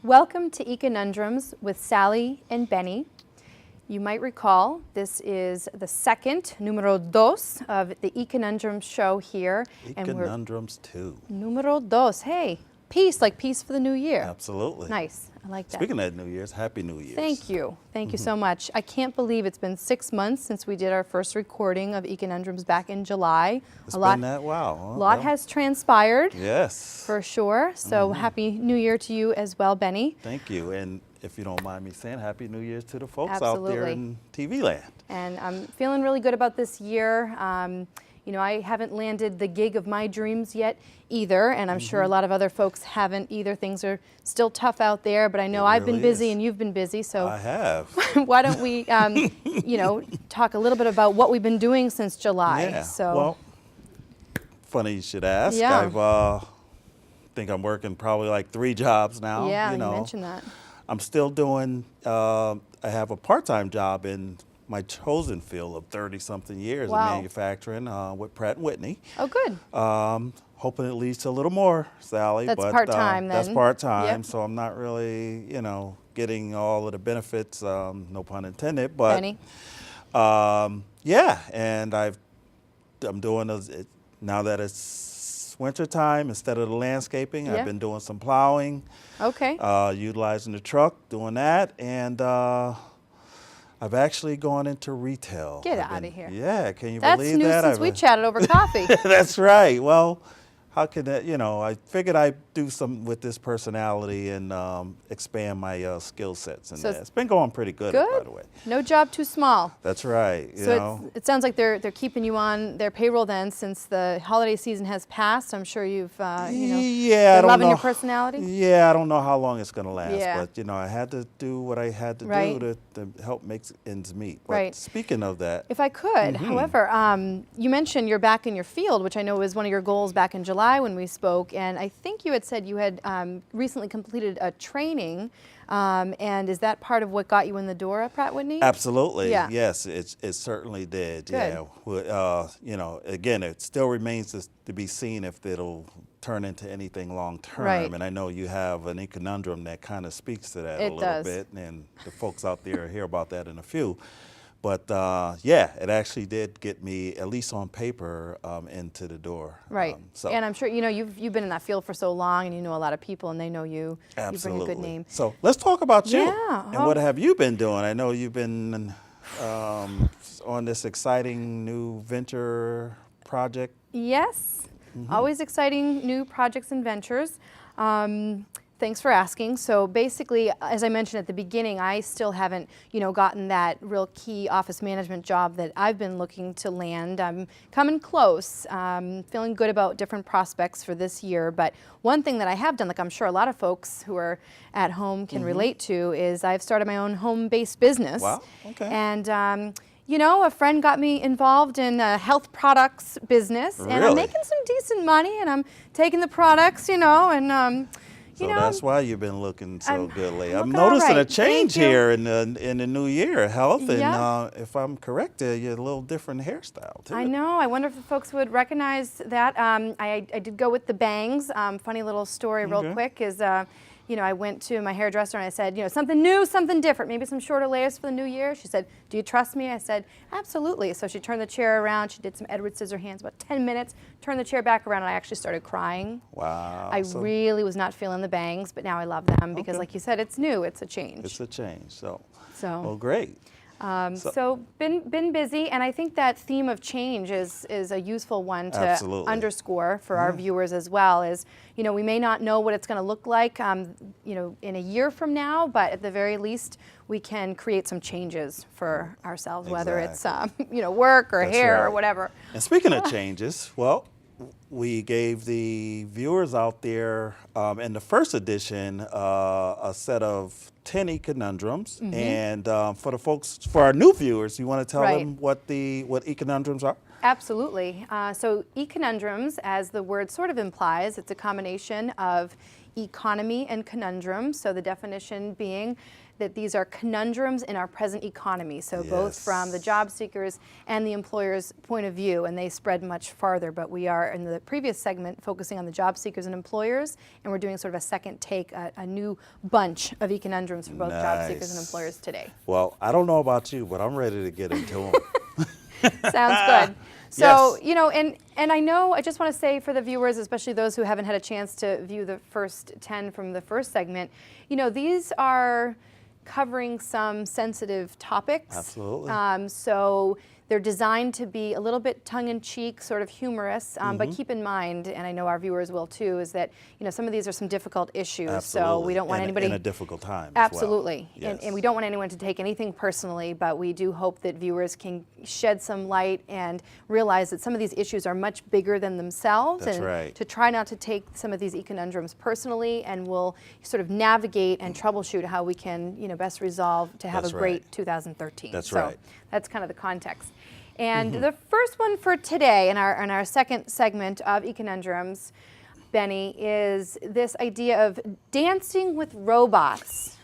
Welcome to Econundrums with Sally and Benny. You might recall this is the second, numero dos, of the Econundrums show here. Econundrums 2. Numero dos. Hey, peace, like peace for the new year. Absolutely. Nice. I like that. Speaking of New Year's, Happy New Year's. Thank you. Thank you so much. I can't believe it's been 6 months since we did our first recording of Econundrums back in July. It's been that while. A lot has transpired. Yes. For sure. So Happy New Year to you as well, Benny. Thank you. And if you don't mind me saying, Happy New Year's to the folks Absolutely. out there in TV land. And I'm feeling really good about this year. You know, I haven't landed the gig of my dreams yet either, and I'm sure a lot of other folks haven't either. Things are still tough out there, but I know I've been busy and you've been busy, so I have. why don't we, you know, talk a little bit about what we've been doing since July. Yeah. So, well, funny you should ask. Yeah. I think I'm working probably like 3 jobs now. yeah, you you know. mentioned that. I'm still doing, I have a part-time job in my chosen field of 30-something years Wow. in manufacturing with Pratt & Whitney. Oh, good. Hoping it leads to a little more, Sally. That's but, part-time That's then. part-time, Yep. so I'm not really, you know, getting all of the benefits, no pun intended. But Benny? yeah, and I'm doing now that it's wintertime, instead of the landscaping, Yeah. I've been doing some plowing. Okay. Utilizing the truck, doing that, and I've actually gone into retail. Get I've outta been- here. Yeah, can you That's believe new that? since we chatted over coffee. That's right. Well, how could that, you know, I figured I'd do something with this personality and expand my skill sets. And So it's been going pretty good, by the way. No job too small. That's right. You So know. it sounds like they're keeping you on their payroll then, since the holiday season has passed. I'm sure you've you know, Yeah, I been don't loving know. your personality. Yeah, I don't know how long it's going to last, Yeah. but you know, I had to do what I had to Right. do to help make ends meet. But Right. speaking of that, If I could, however, you mentioned you're back in your field, which I know was one of your goals back in July when we spoke, and I think you had said you had recently completed a training, and is that part of what got you in the door at Pratt Whitney? absolutely, Yeah. yes, it certainly did. Good. Yeah, you know, again, it still remains to be seen if it'll turn into anything long term. Right. And I know you have an conundrum that kind of speaks to that It a little does. bit, and the folks out there hear about that in a few. But yeah, it actually did get me, at least on paper, into the door. Right. So And I'm sure, you know, you've been in that field for so long, and you know a lot of people, and they know you. absolutely. You bring a good name. So let's talk about you. Yeah. And what have you been doing? I know you've been on this exciting new venture project. Yes. Always exciting new projects and ventures. Thanks for asking. So basically, as I mentioned at the beginning, I still haven't, you know, gotten that real key office management job that I've been looking to land. I'm coming close, feeling good about different prospects for this year. But one thing that I have done, like I'm sure a lot of folks who are at home can relate to, is I've started my own home-based business. Wow, okay. And you know, a friend got me involved in a health products business, and I'm Really? making some decent money, and I'm taking the products, you know, and So you know, that's why you've been looking so I'm good lately. looking I'm noticing all a right. change Thank you. here in the new year, health, and Yeah. if I'm correct, you're a little different hairstyle too. I know. I wonder if the folks would recognize that. I did go with the bangs. Funny little story, real Okay. quick, is you know, I went to my hairdresser and I said, you know, something new, something different, maybe some shorter layers for the new year. She said, do you trust me? I said, absolutely. So she turned the chair around. She did some Edward Scissorhands, about 10 minutes, turned the chair back around, and I actually started crying. Wow. I so really was not feeling the bangs, but now I love them because, Okay. like you said, it's new. It's a change. it's a change. So, So. well, great. So been busy, and I think that theme of change is a useful one to Absolutely. underscore for our viewers as well. Is, you know, we may not know what it's going to look like, you know, in a year from now, but at the very least, we can create some changes for ourselves, whether it's you know, work or That's hair or right. whatever. And speaking of changes, well, we gave the viewers out there in the first edition a set of 10 Econundrums. And for the folks, for our new viewers, you want to tell Right. them what Econundrums are? Absolutely. So Econundrums, as the word sort of implies, it's a combination of economy and conundrums. So the definition being that these are conundrums in our present economy. So both from the job seekers and the employer's point of view, and they spread much farther. But we are in the previous segment focusing on the job seekers and employers, and we're doing sort of a second take, a new bunch of econundrums for both job seekers and employers today. Well, I don't know about you, but I'm ready to get into them. Sounds good. So, you know, and I know, I just want to say for the viewers, especially those who haven't had a chance to view the first 10 from the first segment, you know, these are covering some sensitive topics. Absolutely. So they're designed to be a little bit tongue-in-cheek, sort of humorous, but keep in mind, and I know our viewers will too, is that, you know, some of these are some difficult issues. Absolutely. So we don't want anybody... in a difficult time Absolutely. as well. Yes. And we don't want anyone to take anything personally, but we do hope that viewers can shed some light and realize that some of these issues are much bigger than themselves. That's and right. to try not to take some of these econundrums personally, and we'll sort of navigate and troubleshoot how we can, you know, best resolve to have That's a great right. 2013. That's so right. That's kind of the context. And the first one for today in our second segment of Econundrums, Benny, is this idea of dancing with robots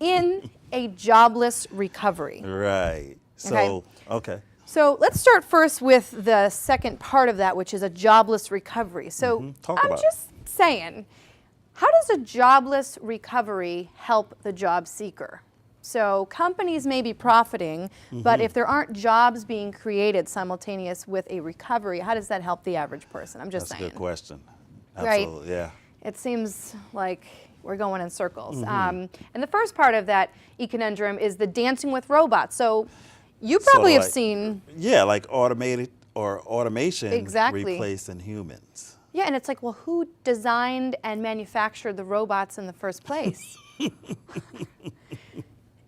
in a jobless recovery. Right. So, okay. So let's start first with the second part of that, which is a jobless recovery. So I'm just saying, how does a jobless recovery help the job seeker? So companies may be profiting, but if there aren't jobs being created simultaneous with a recovery, how does that help the average person? I'm just saying. That's a good question. Right? Absolutely, yeah. It seems like we're going in circles. And the first part of that econundrum is the dancing with robots. So you probably have seen... Yeah, like automated or automation Exactly. replacing humans. Yeah, and it's like, well, who designed and manufactured the robots in the first place?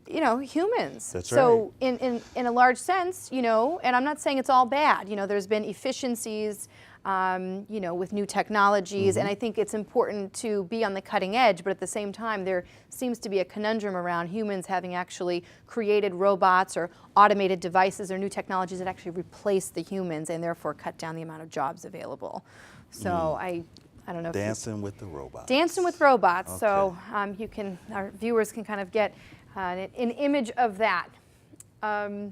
You know, humans. That's so in a large sense, you know, and I'm not saying it's all bad. You know, there's been efficiencies, you know, with new technologies, and I think it's important to be on the cutting edge, but at the same time, there seems to be a conundrum around humans having actually created robots or automated devices or new technologies that actually replace the humans and therefore cut down the amount of jobs available. So I don't know. Dancing with the robots. Dancing with robots. Okay. So you can, our viewers can kind of get an image of that. The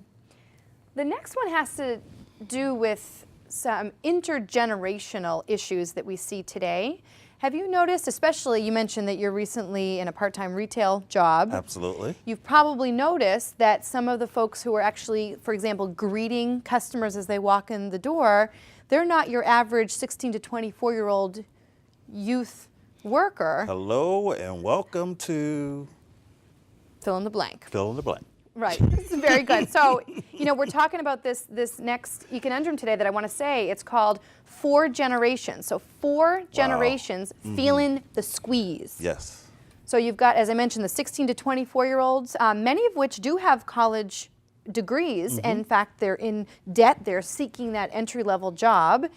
next one has to do with some intergenerational issues that we see today. Have you noticed, especially you mentioned that you're recently in a part-time retail job. Absolutely. You've probably noticed that some of the folks who are actually, for example, greeting customers as they walk in the door, they're not your average 16 to 24-year-old youth worker. Hello and welcome to... Fill in the blank. Fill in the blank. Right. This is very good. So, you know, we're talking about this next econundrum today that I want to say. It's called 4 generations. So 4 generations feeling the squeeze. Yes. So you've got, as I mentioned, the 16 to 24-year-olds, many of which do have college degrees. And in fact, they're in debt. They're seeking that entry-level job.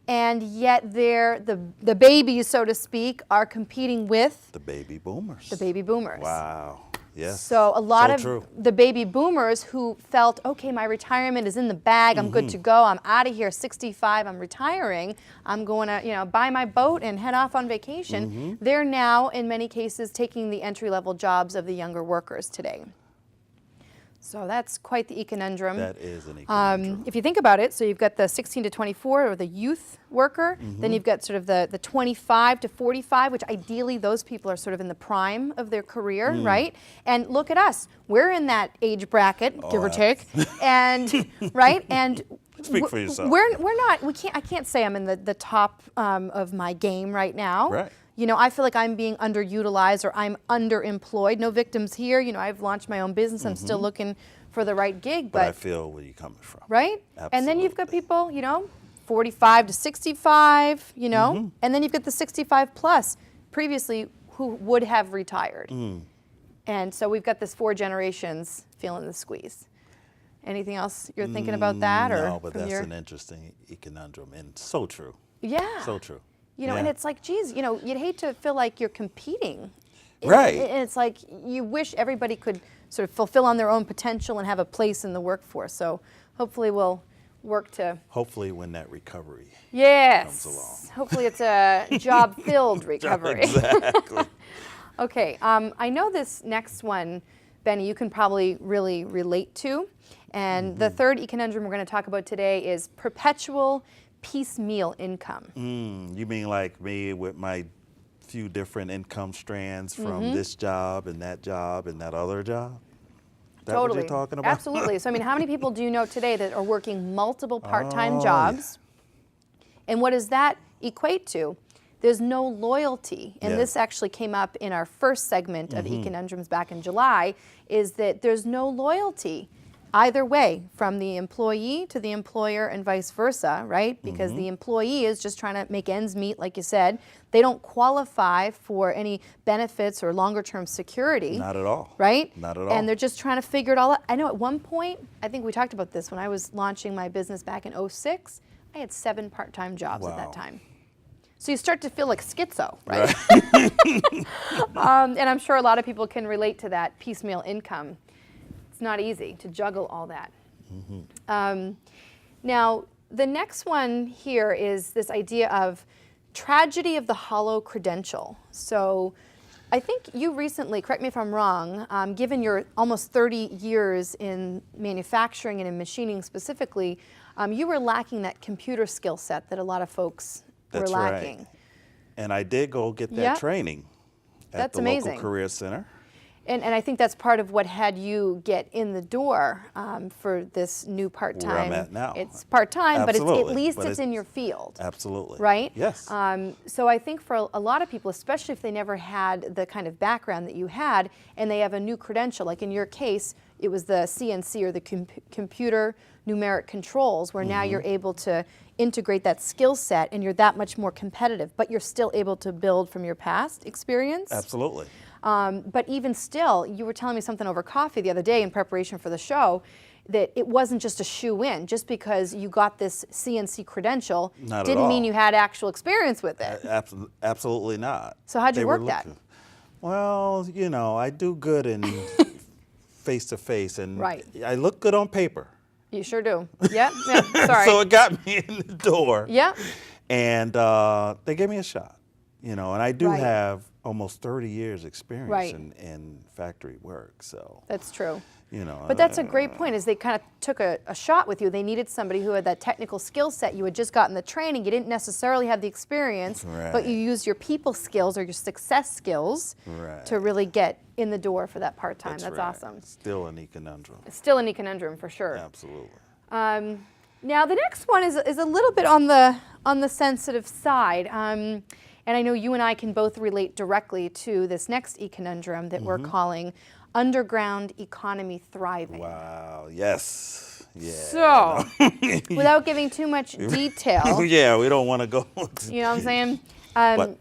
And yet the babies, so to speak, are competing with The baby boomers. the baby boomers. Wow. Yes. So a lot of true. the baby boomers who felt, okay, my retirement is in the bag, I'm good to go, I'm out of here, 65, I'm retiring, I'm going to, you know, buy my boat and head off on vacation. They're now, in many cases, taking the entry-level jobs of the younger workers today. So that's quite the econundrum. That is an econundrum. If you think about it, so you've got the 16 to 24, or the youth worker, then you've got sort of the 25 to 45, which ideally those people are sort of in the prime of their career, right? And look at us, we're in that age bracket, give or take, and right, and Speak for yourself. we're not. I can't say I'm in the top of my game right now. Right. You know, I feel like I'm being underutilized or I'm underemployed. No victims here. You know, I've launched my own business. I'm still looking for the right gig. But I feel where you're coming from. Right? And then you've got Absolutely. people, you know, 45 to 65, you know, and then you've got the 65 plus previously who would have retired. And so we've got this 4 generations feeling the squeeze. Anything else you're thinking about that? Or No, but from that's an interesting conundrum and so true. Yeah. So true. You know, and it's like, geez, you know, you'd hate to feel like you're competing. Right. And it's like you wish everybody could sort of fulfill on their own potential and have a place in the workforce. So hopefully we'll work to. Hopefully when that recovery Yes. comes along. Hopefully it's a job-filled recovery. Exactly. Okay. I know this next one, Benny, you can probably really relate to. And the third Econundrum we're going to talk about today is perpetual piecemeal income. You mean like me with my few different income strands from this job and that other job? That Totally. what you're talking about? Absolutely. So, I mean, how many people do you know today that are working multiple part-time Oh, jobs? And what does that equate to? There's no loyalty. And Yeah. this actually came up in our first segment of Econundrums back in July, is that there's no loyalty either way, from the employee to the employer and vice versa, right? Because the employee is just trying to make ends meet, like you said. They don't qualify for any benefits or longer term security. Not at all. Right? Not at all. And they're just trying to figure it all out. I know at one point, I think we talked about this when I was launching my business back in '06, I had 7 part-time jobs at that Wow. time. So you start to feel like schizo, right? And I'm sure a lot of people can relate to that piecemeal income. It's not easy to juggle all that. Now, the next one here is this idea of tragedy of the hollow credential. So I think you recently, correct me if I'm wrong, given your almost 30 years in manufacturing and in machining specifically, you were lacking that computer skill set that a lot of folks That's were right. lacking. And I did go get that Yep. training at That's the amazing. local career center. And I think that's part of what had you get in the door for this new part-time. Where I'm at now. It's part-time, but it's, at Absolutely, least but it's in your field. Absolutely. Right? Yes. So I think for a lot of people, especially if they never had the kind of background that you had, and they have a new credential, like in your case, it was the CNC or the computer numeric controls, where now you're able to integrate that skill set and you're that much more competitive, but you're still able to build from your past experience. Absolutely. But even still, you were telling me something over coffee the other day in preparation for the show, that it wasn't just a shoe-in. Just because you got this CNC credential Not at didn't mean all. you had actual experience with it. Absolutely not. So how'd you They were work that? looking- Well, you know, I do good in face-to-face, and Right. I look good on paper. You sure do. Yeah, sorry. So it got me in the door. Yeah, And they gave me a shot, you know, and I do Right. have almost 30 years experience Right. in factory work, so, that's true. you know. But that's a great point, is they kind of took a shot with you. They needed somebody who had that technical skill set. You had just gotten the training. You didn't necessarily have the experience, but Right. you used your people skills or your success skills Right. to really get in the door for that part-time. That's right. awesome. Still an Econundrum. It's still an Econundrum for sure. Absolutely. Now the next one is a little bit on the sensitive side, and I know you and I can both relate directly to this next Econundrum that we're calling underground economy thriving. Wow, yes. Yeah. So, without giving too much detail, Yeah, we don't want to go. you know what I'm saying? But-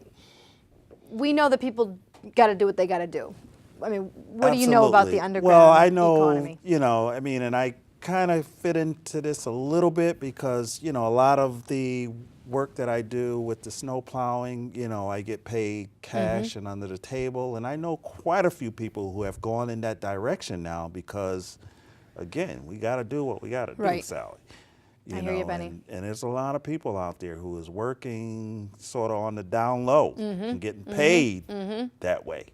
We know that people got to do what they got to do. I mean, what do you know about the Absolutely. underground Well, I know, economy? you know, I mean, and I kind of fit into this a little bit because, you know, a lot of the work that I do with the snow plowing, you know, I get paid cash and under the table. And I know quite a few people who have gone in that direction now because, again, we got to do what we got to do, Right. Sally. I hear you, Benny. And there's a lot of people out there who is working sort of on the down low and getting paid that way.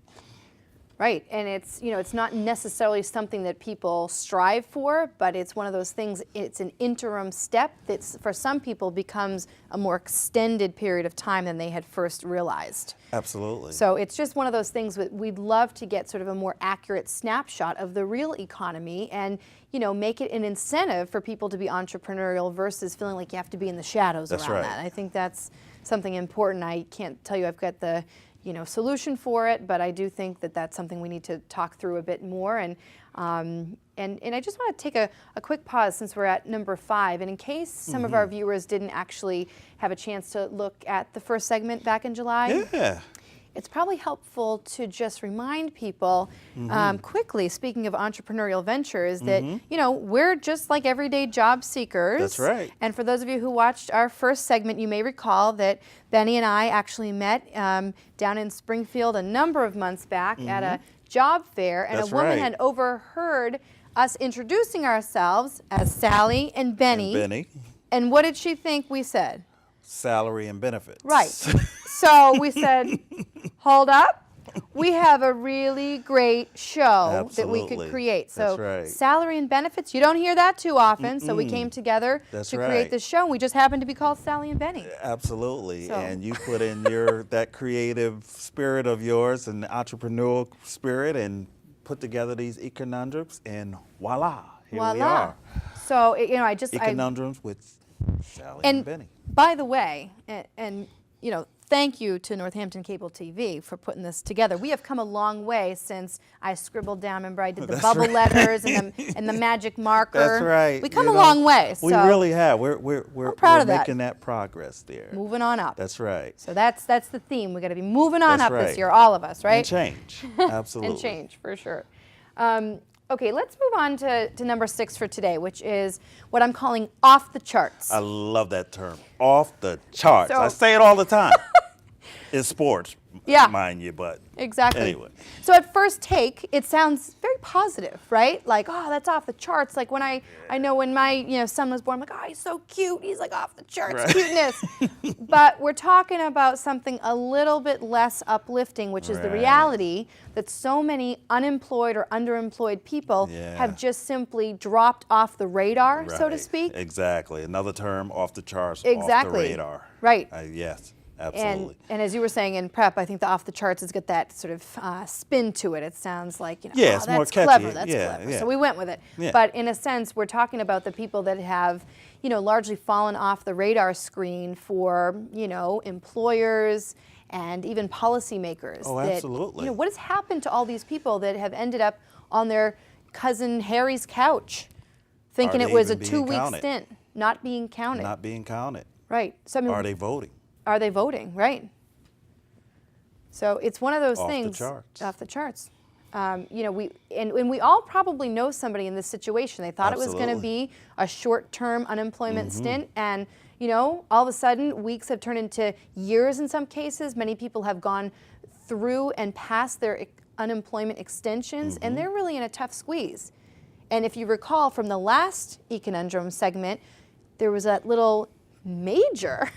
Right, and it's, you know, it's not necessarily something that people strive for, but it's one of those things, it's an interim step that for some people becomes a more extended period of time than they had first realized. Absolutely. So it's just one of those things that we'd love to get sort of a more accurate snapshot of the real economy and, you know, make it an incentive for people to be entrepreneurial versus feeling like you have to be in the shadows That's around right. that. I think that's something important. I can't tell you I've got the, you know, solution for it, but I do think that that's something we need to talk through a bit more. And I just want to take a quick pause since we're at number 5. And in case some of our viewers didn't actually have a chance to look at the first segment back in July, Yeah. it's probably helpful to just remind people quickly, speaking of entrepreneurial ventures, that, you know, we're just like everyday job seekers. That's right. And for those of you who watched our first segment, you may recall that Benny and I actually met down in Springfield a number of months back at a job fair, and That's a woman right. had overheard us introducing ourselves as Sally and Benny. And Benny. And what did she think we said? Salary and benefits. Right. So we said, hold up. We have a really great show that we could create. So That's right. salary and benefits, you don't hear that too often. So we came together That's to right. create this show. And we just happened to be called Sally and Benny. Absolutely. So. And you put in that creative spirit of yours and entrepreneurial spirit and put together these Econundrums, and voila, here we are. So, you know, Econundrums with Sally and Benny. By the way, and you know, thank you to Northampton Cable TV for putting this together. We have come a long way since I scribbled down. Remember, I did the bubble letters and the magic marker. That's right. We come a long way. So we really have. We're proud of that. making that progress there. Moving on up. That's right. So that's the theme. We got to be moving on That's up this right. year, all of us, right? And change. Absolutely. And change, for sure. Okay, let's move on to number 6 for today, which is what I'm calling off the charts. I love that term. Off the charts. So- I say it all the time. It's sports, Yeah. mind you, but Exactly. anyway. So at first take, it sounds very positive, right? Like, oh, that's off the charts. Like when I know when my son was born, I'm like, oh, he's so cute. He's like off the charts Right. cuteness. But we're talking about something a little bit less uplifting, which is the Right. reality that so many unemployed or underemployed people Yeah. have just simply dropped off the radar, so to Right. speak. Exactly. Another term, off the charts, Exactly. off the radar. Right. Yes, absolutely. And as you were saying in prep, I think the off the charts has got that sort of spin to it. It sounds like, Yeah, oh, it's that's more catchy. clever. That's Yeah, clever. yeah. So we went with it. Yeah. But in a sense, we're talking about the people that have, largely fallen off the radar screen for, employers and even policymakers. Oh, that, absolutely. what has happened to all these people that have ended up on their cousin Harry's couch, thinking Are it they was a even being 2-week counted? stint, not being counted. Not being counted. Right. So I mean, Are they voting? are they voting? Right. So it's one of those Off the things charts. off the charts. We all probably know somebody in this situation. They thought it was going to Absolutely. be a short-term unemployment stint, and all of a sudden weeks have turned into years in some cases. Many people have gone through and past their unemployment extensions, and they're really in a tough squeeze. And if you recall from the last Econundrum segment, there was that little major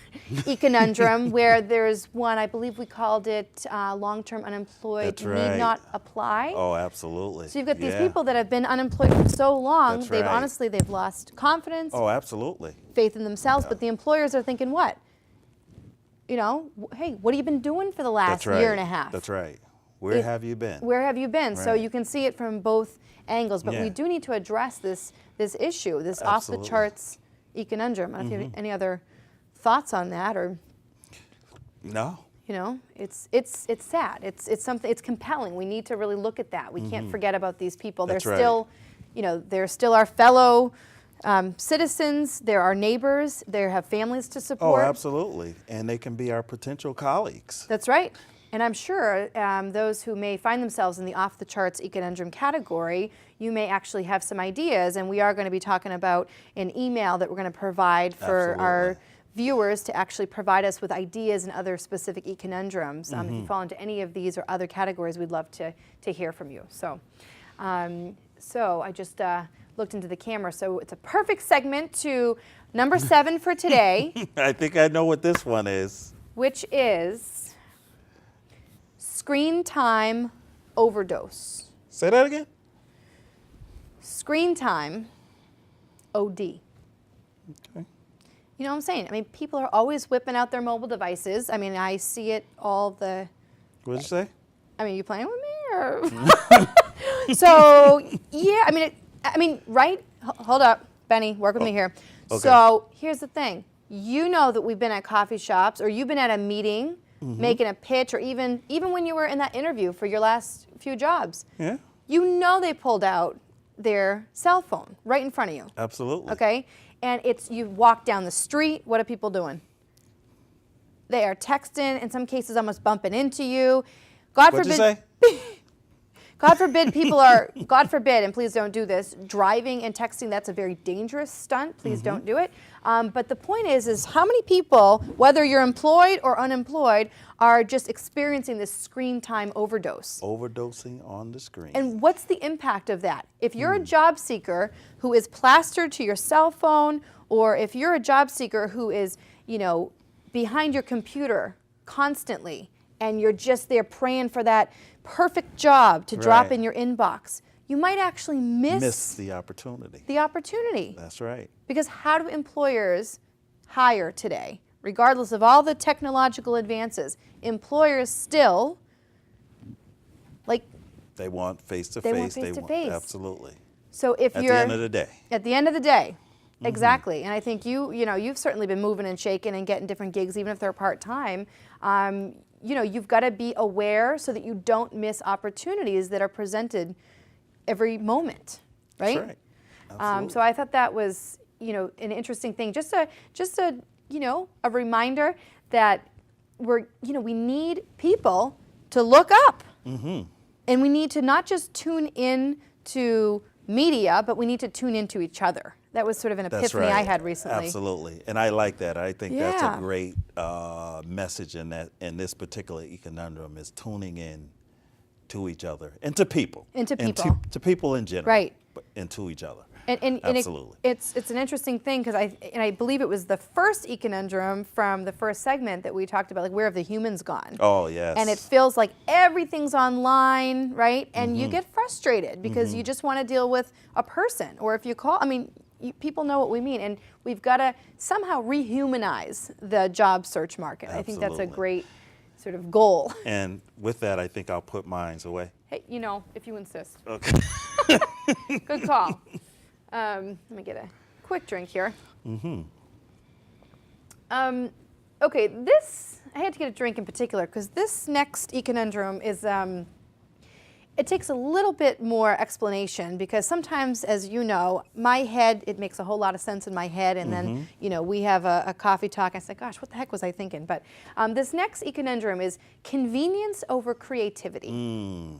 Econundrum where there's one, I believe we called it long-term unemployed That's need right. not apply. Oh, absolutely. So you've got these Yeah. people that have been unemployed for so long, That's they've right. honestly, they've lost confidence, Oh, absolutely. faith in themselves, Yeah. but the employers are thinking what? Hey, what have you been doing for the last That's right. year and a half? That's right. Where have you been? Where have you been? So Right. you can see it from both angles, but Yeah. we do need to address this issue, this Absolutely. off the charts Econundrum. I don't know if you have any other thoughts on that, or No. it's sad. It's something. It's compelling. We need to really look at that. We can't forget about these people. That's they're right. still, they're still our fellow citizens. They're our neighbors. They have families to Oh, support. absolutely. And they can be our potential colleagues. That's right. And I'm sure those who may find themselves in the off-the-charts Econundrum category, you may actually have some ideas, and we are going to be talking about an email that we're going to provide for our Absolutely. viewers to actually provide us with ideas and other specific Econundrums. If you fall into any of these or other categories, we'd love to hear from you. So I just looked into the camera, so it's a perfect segment to number 7 for today, I think I know what this one is. which is screen time overdose. Say that again? Screen time OD. Okay. You know what I'm saying? I mean, people are always whipping out their mobile devices. I mean, I see it all the. What did you say? I mean, you playing with me or? So yeah, I mean, right? Hold up, Benny, work with me here. Okay. So here's the thing. You know that we've been at coffee shops, or you've been at a meeting, making a pitch, or even when you were in that interview for your last few jobs. Yeah, You know they pulled out their cell phone right in front of you. absolutely. Okay? And you walk down the street, what are people doing? They are texting, in some cases almost bumping into you. God What'd you forbid God forbid people are, God forbid, and please don't do this, driving and texting, that's a very dangerous stunt. Please don't do it. But the point is how many people, whether you're employed or unemployed, are just experiencing this screen time overdose? Overdosing on the screen. And what's the impact of that? If you're a job seeker who is plastered to your cell phone, or if you're a job seeker who is, behind your computer constantly, and you're just there praying for that perfect job to drop in your inbox, you might actually miss the opportunity. The opportunity. That's right. Because how do employers hire today? Regardless of all the technological advances, employers still, they want face-to-face. They want face-to-face. Absolutely. So if At you're... the end of the day. At the end of the day. Exactly. And I think you've certainly been moving and shaking and getting different gigs, even if they're part-time. You've got to be aware so that you don't miss opportunities that are presented every moment, right? That's right. Absolutely. So I thought that was, an interesting thing. Just a reminder that we need people to look up. And we need to not just tune in to media, but we need to tune into each other. That was sort of an epiphany I had recently. Absolutely, and I like that. I think that's Yeah. a great message in this particular Econundrum is tuning in to each other and to people. And to people. And to people in general. Right. And to each other. And Absolutely. It's an interesting thing because I believe it was the first Econundrum from the first segment that we talked about, like where have the humans gone? Oh, yes. And it feels like everything's online, right? And you get frustrated because you just want to deal with a person. Or if you call, people know what we mean. And we've got to somehow rehumanize the job search market. Absolutely. I think that's a great sort of goal. And with that, I think I'll put mines away. Hey, if you insist. Okay. Good call. Let me get a quick drink here. Okay, I had to get a drink in particular because this next Econundrum is, it takes a little bit more explanation because sometimes, as you know, my head, it makes a whole lot of sense in my head, and then, we have a coffee talk. I said, gosh, what the heck was I thinking? But this next Econundrum is convenience over creativity.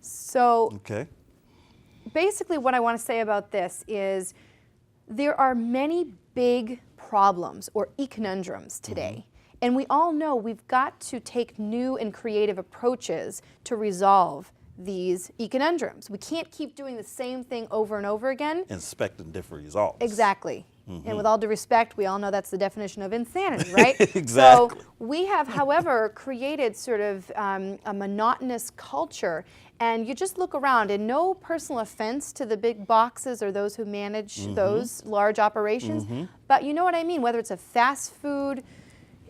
So Okay. basically what I want to say about this is there are many big problems or Econundrums today. And we all know we've got to take new and creative approaches to resolve these Econundrums. We can't keep doing the same thing over and over again. Expecting different results. Exactly. And with all due respect, we all know that's the definition of insanity, right? Exactly. So we have, however, created sort of a monotonous culture. And you just look around, and no personal offense to the big boxes or those who manage those large operations, but you know what I mean, whether it's a fast food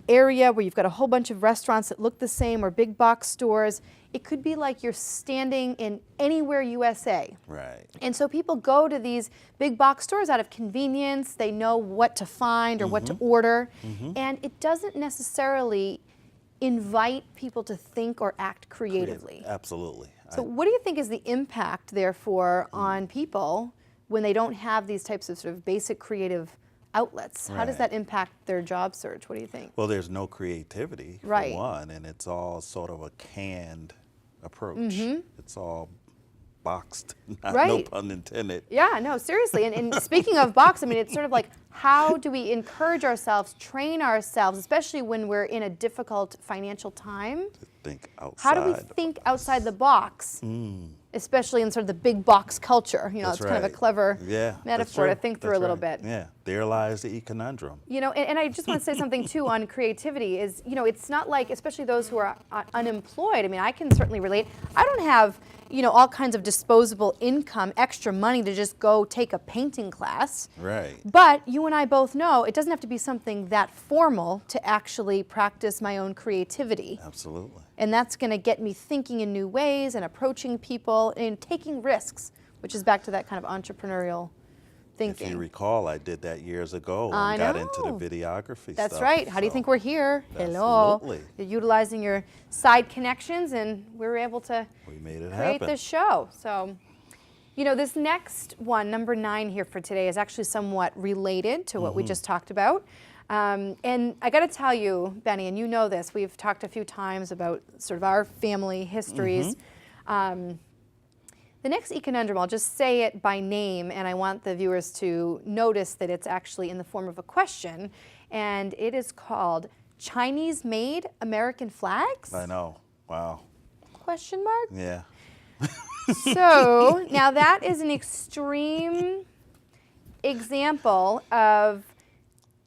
area where you've got a whole bunch of restaurants that look the same or big box stores, it could be like you're standing in anywhere USA. Right. And so people go to these big box stores out of convenience. They know what to find or what to order. And it doesn't necessarily invite people to think or act creatively. Absolutely. So what do you think is the impact, therefore, on people when they don't have these types of sort of basic creative outlets? How does that impact their job search? What do you think? Well, there's no creativity, for one, and it's all sort of a canned approach. It's all boxed, no pun intended. Yeah, no, seriously. And speaking of box, it's sort of like, how do we encourage ourselves, train ourselves, especially when we're in a difficult financial time? To think outside. How do we think outside the box, especially in sort of the big box culture? It's kind of a clever metaphor to think through a little bit. Yeah, there lies the Econundrum. And I just want to say something too on creativity is, it's not like, especially those who are unemployed. I can certainly relate. I don't have, all kinds of disposable income, extra money to just go take a painting class. Right. But you and I both know it doesn't have to be something that formal to actually practice my own creativity. Absolutely. And that's going to get me thinking in new ways and approaching people and taking risks, which is back to that kind of entrepreneurial thinking. If you recall, I did that years ago and got into the videography That's stuff. right. How do you think we're here? Absolutely. Hello. You're utilizing your side connections, and we were able to create this show. So, this next one, number 9 here for today, is actually somewhat related to what we just talked about. And I got to tell you, Benny, and you know this, we've talked a few times about sort of our family histories. The next Econundrum, I'll just say it by name, and I want the viewers to notice that it's actually in the form of a question, and it is called Chinese-made American flags? I know. Wow. Question mark? Yeah. So now that is an extreme example of,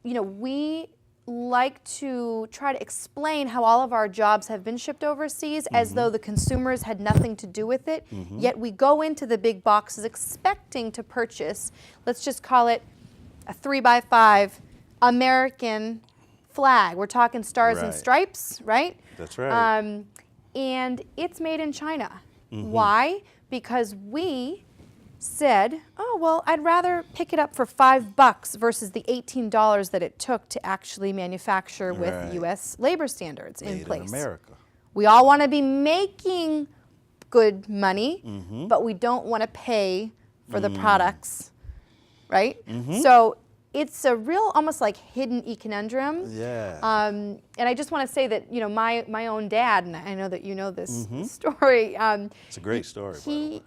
we like to try to explain how all of our jobs have been shipped overseas as though the consumers had nothing to do with it, yet we go into the big boxes expecting to purchase, let's just call it a 3x5 American flag. We're talking stars and Right. stripes, right? That's right. And it's made in China. Why? Because we said, oh, well, I'd rather pick it up for $5 versus the $18 that it took to actually manufacture with Right. U.S. labor standards in Made place. in America. We all want to be making good money, but we don't want to pay for the products, right? So it's a real, almost like hidden Econundrum. Yeah. And I just want to say that, my own dad, and I know that you know this story. It's a great story, by the way.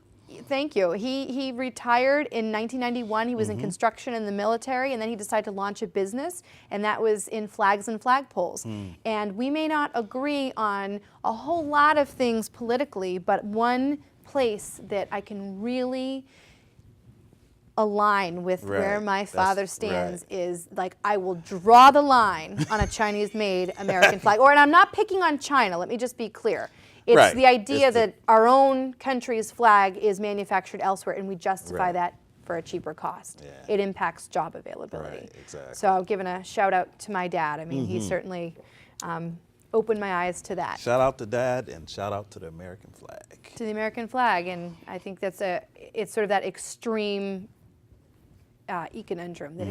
Thank you. He retired in 1991. He was in construction in the military, and then he decided to launch a business, and that was in flags and flagpoles. And we may not agree on a whole lot of things politically, but one place that I can really align with where Right. my That's father stands right. is like, I will draw the line on a Chinese-made American flag. And I'm not picking on China, let me just be clear. It's Right. the idea It's the- that our own country's flag is manufactured elsewhere and we justify Right. that for a cheaper cost. Yeah. It impacts job availability. Right, exactly. So giving a shout out to my dad. I mean, he certainly opened my eyes to that. Shout out to Dad and shout out to the American flag. To the American flag, and I think it's sort of that extreme Econundrum that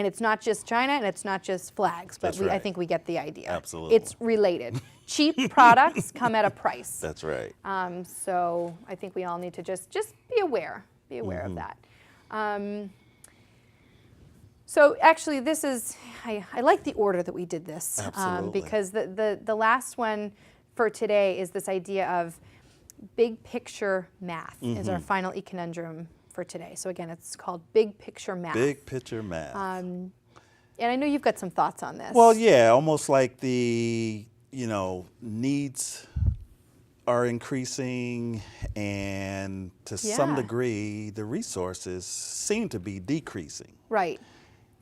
it's not just China and it's not just flags, but That's I right. think we get the idea. Absolutely. It's related. Cheap products come at a price. That's right. So I think we all need to just be aware of that. So actually, this is I like the order that we did this Absolutely. because the last one for today is this idea of big picture math is our final Econundrum for today. So again, it's called big picture math. Big picture math. And I know you've got some thoughts on this. Well, yeah, almost like the, needs are increasing and to some Yeah. degree the resources seem to be decreasing. Right.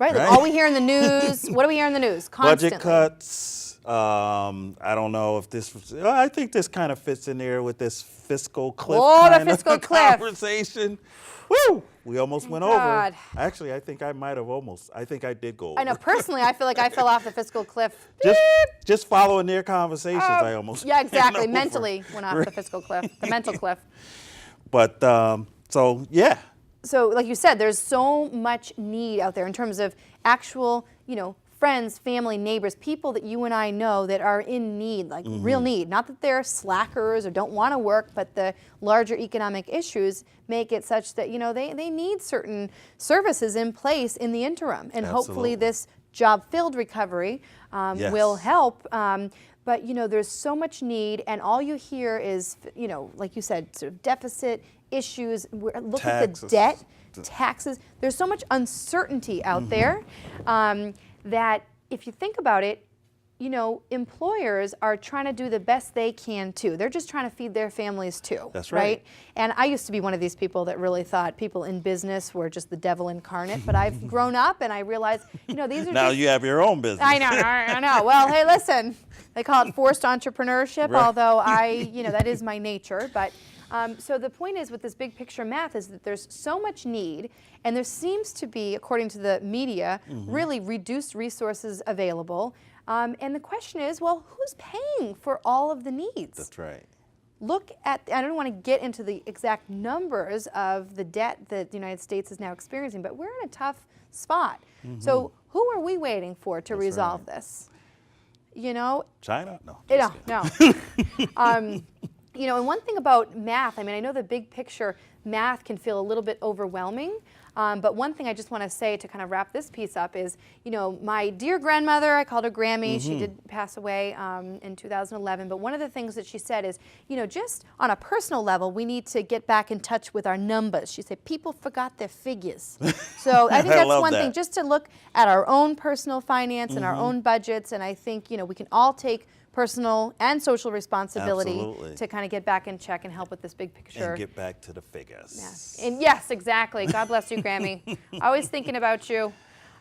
Like Right? all we hear in the news, what do we hear in the news? Constantly. Budget cuts. I don't know if I think this kind of fits in there with this fiscal cliff Oh, the kind of fiscal cliff. conversation. Woo! We almost went God. over. Actually, I think I did go over. I know, personally, I feel like I fell off the fiscal cliff. Just following their conversations, I almost Yeah, exactly. went over. Mentally went off the fiscal cliff, the mental cliff. But so yeah, So like you said, there's so much need out there in terms of actual, friends, family, neighbors, people that you and I know that are in need, like real need. Not that they're slackers or don't want to work, but the larger economic issues make it such that, they need certain services in place in the interim. And hopefully Absolutely. this job-filled recovery Yes. will help. But, there's so much need, and all you hear is, like you said, sort of deficit issues. Look at the Taxes. debt, taxes. There's so much uncertainty out there that if you think about it, employers are trying to do the best they can too. They're just trying to feed their families too. That's right. And I used to be one of these people that really thought people in business were just the devil incarnate. But I've grown up and I realized, these are now just, you have your own business. I know. Well, hey, listen, they call it forced entrepreneurship, Right. although that is my nature. But so the point is with this big picture math is that there's so much need, and there seems to be, according to the media, really reduced resources available. And the question is, well, who's paying for all of the needs? That's right. Look at, I don't want to get into the exact numbers of the debt that the United States is now experiencing, but we're in a tough spot. So who are we waiting for to resolve this? China? No. No. And one thing about math, I know the big picture math can feel a little bit overwhelming, But one thing I just want to say to kind of wrap this piece up is, my dear grandmother, I called her Grammy. She did pass away in 2011. But one of the things that she said is, just on a personal level, we need to get back in touch with our numbers. She said people forgot their figures. So I think that's one thing, just to look at our own personal finance and our own budgets. And I think, we can all take personal and social responsibility to kind of get back in check and help with this big picture. And get back to the figures. Yes, and yes, exactly. God bless you, Grammy. Always thinking about you.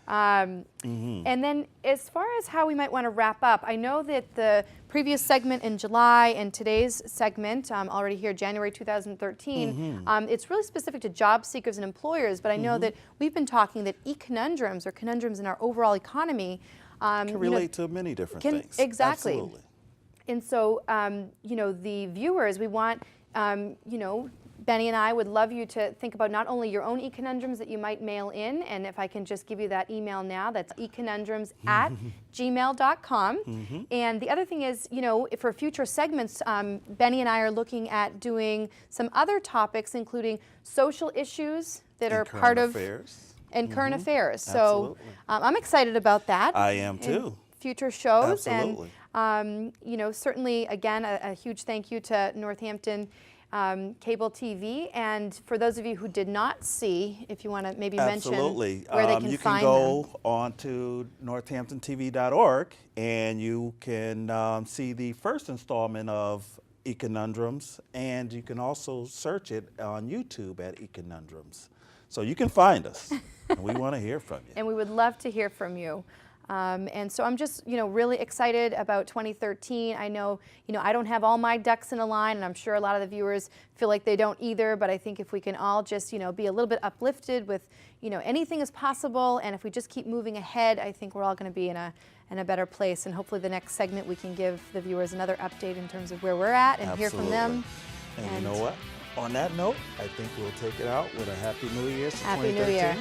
And then as far as how we might want to wrap up, I know that the previous segment in July and today's segment, already here, January 2013, it's really specific to job seekers and employers, but I know that we've been talking that e-conundrums or conundrums in our overall economy can relate to many different things. Exactly. Absolutely. And so, the viewers, we want, Benny and I would love you to think about not only your own e-conundrums that you might mail in, and if I can just give you that email now, that's econundrums@gmail.com. And the other thing is, for future segments, Benny and I are looking at doing some other topics, including social issues that are part of and current affairs. So I'm excited about that. I am too. Future shows. Absolutely. And, certainly, again, a huge thank you to Northampton Cable TV. And for those of you who did not see, if you want to maybe mention where they can you find can go on to northamptontv.org and you can see the first installment of Econundrums, and you can also search it on YouTube at Econundrums. So you can find us, and we want to hear from you. And we would love to hear from you. And so I'm just, really excited about 2013. I know, I don't have all my ducks in a line, and I'm sure a lot of the viewers feel like they don't either, but I think if we can all just, be a little bit uplifted with, anything is possible, and if we just keep moving ahead, I think we're all going to be in a better place. And hopefully the next segment we can give the viewers another update in terms of where we're at and hear from them. And you know what? On that note, I think we'll take it out with a Happy New Year to Happy 2013. New Year.